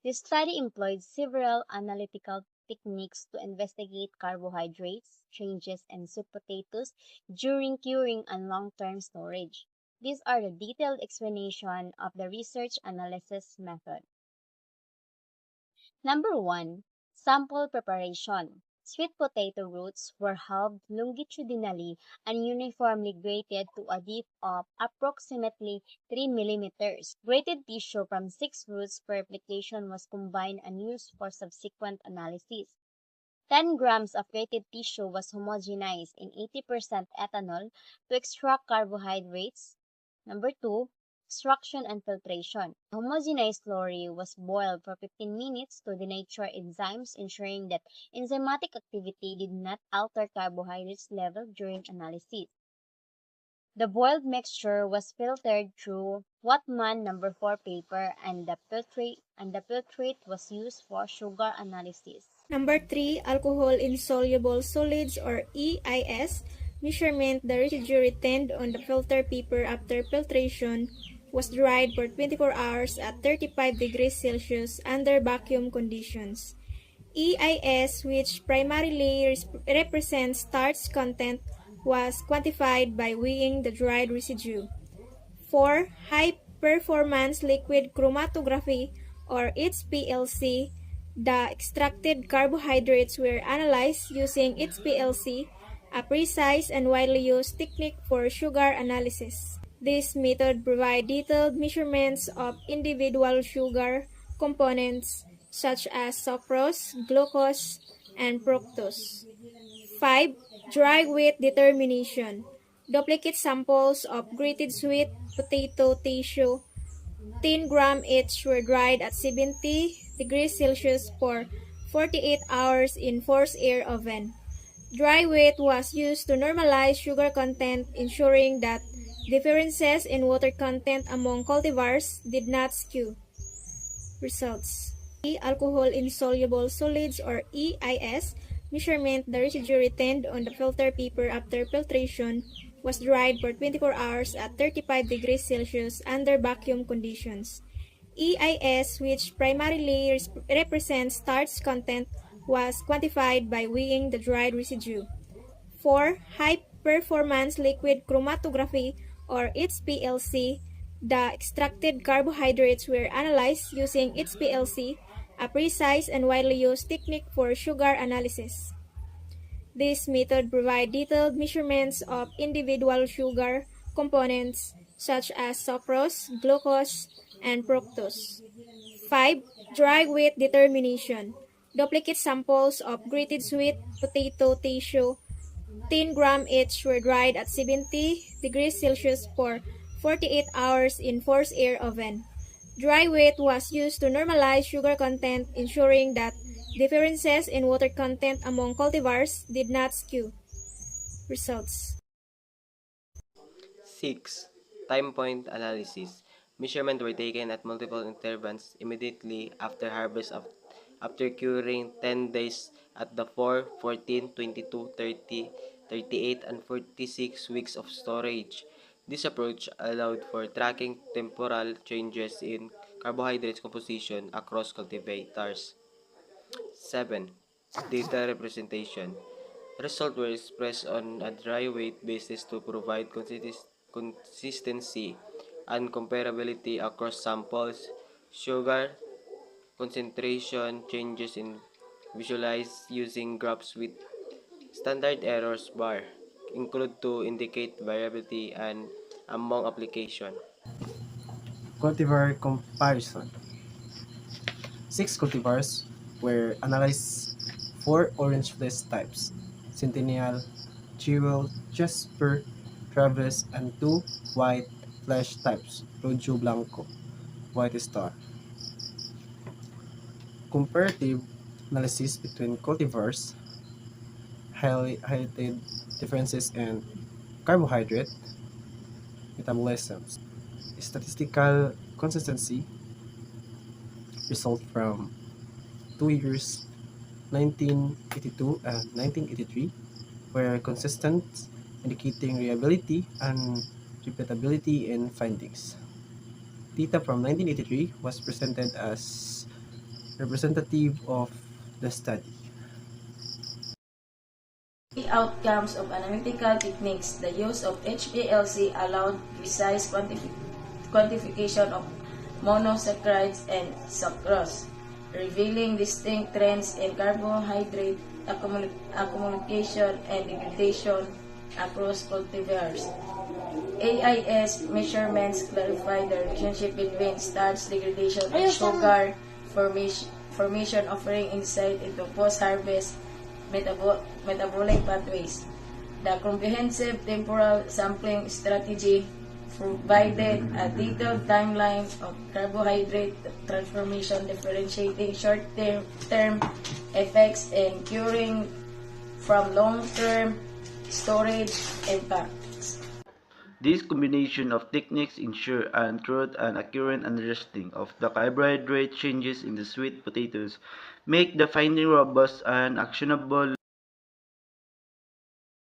This study employed several analytical techniques to investigate carbohydrates changes in sweet potatoes during curing and long-term storage. These are the detailed explanation of the research analysis method. Number 1. Sample preparation. Sweet potato roots were halved longitudinally and uniformly grated to a depth of approximately 3 millimeters. Grated tissue from 6 roots per application was combined and used for subsequent analysis. 10 grams of grated tissue was homogenized in 80% ethanol to extract carbohydrates. Number 2, extraction and filtration. The homogenized slurry was boiled for 15 minutes to denature enzymes, ensuring that enzymatic activity did not alter carbohydrates level during analysis. The boiled mixture was filtered through Whatman number 4 paper and the filtrate was used for sugar analysis. Number 3, alcohol-insoluble solids or EIS measurement. The residue retained on the filter paper after filtration was dried for 24 hours at 35 degrees Celsius under vacuum conditions. EIS, which primarily represents starch content, was quantified by weighing the dried residue. 4. High-performance liquid chromatography or HPLC. The extracted carbohydrates were analyzed using HPLC, a precise and widely used technique for sugar analysis. This method provides detailed measurements of individual sugar components such as sucrose, glucose, and fructose. 5. Dry weight determination. Duplicate samples of grated sweet potato tissue, 10 gram each, were dried at 70 degrees Celsius for 48 hours in forced air oven. Dry weight was used to normalize sugar content, ensuring that differences in water content among cultivars did not skew results. Alcohol-insoluble solids or EIS measurement. The residue retained on the filter paper after filtration was dried for 24 hours at 35 degrees Celsius under vacuum conditions. EIS, which primarily represents starch content, was quantified by weighing the dried residue. 4. High-performance liquid chromatography or HPLC. The extracted carbohydrates were analyzed using HPLC, a precise and widely used technique for sugar analysis. This method provides detailed measurements of individual sugar components such as sucrose, glucose, and fructose. 5. Dry weight determination. Duplicate samples of grated sweet potato tissue, 10 gram each, were dried at 70 degrees Celsius for 48 hours in forced air oven. Dry weight was used to normalize sugar content, ensuring that differences in water content among cultivars did not skew results. 6. Time point analysis. Measurements were taken at multiple intervals immediately after harvest after curing 10 days at the 4, 14, 22, 30, 38, and 46 weeks of storage. This approach allowed for tracking temporal changes in carbohydrates composition across cultivators. 7. Data representation. Results were expressed on a dry weight basis to provide consistency and comparability across samples. Sugar concentration changes in visualized using graphs with standard errors bar include to indicate variability and among application. Cultivar comparison. 6 cultivars were analyzed: 4 orange fleece types, Centennial, Jewel, Jasper, Travis, and 2 white flesh types, Rojo Blanco, White Star. Comparative analysis between cultivars highlighted differences in carbohydrate metabolisms. Statistical consistency result from 2 years 1982 and 1983 were consistent, indicating reliability and repeatability in findings. Data from 1983 was presented as representative of the study. The outcomes of analytical techniques, the use of HPLC allowed precise quantification of monosaccharides and sucrose, revealing distinct trends in carbohydrate accumulation and degradation across cultivars. AIS measurements clarify the relationship between starch degradation and sugar formation, offering insight into post-harvest metabolic pathways. The comprehensive temporal sampling strategy provided a detailed timeline of carbohydrate transformation, differentiating short-term effects and curing from long-term storage impacts. This combination of techniques ensure an accurate and understanding of the carbohydrate changes in the sweet potatoes, make the finding robust and actionable.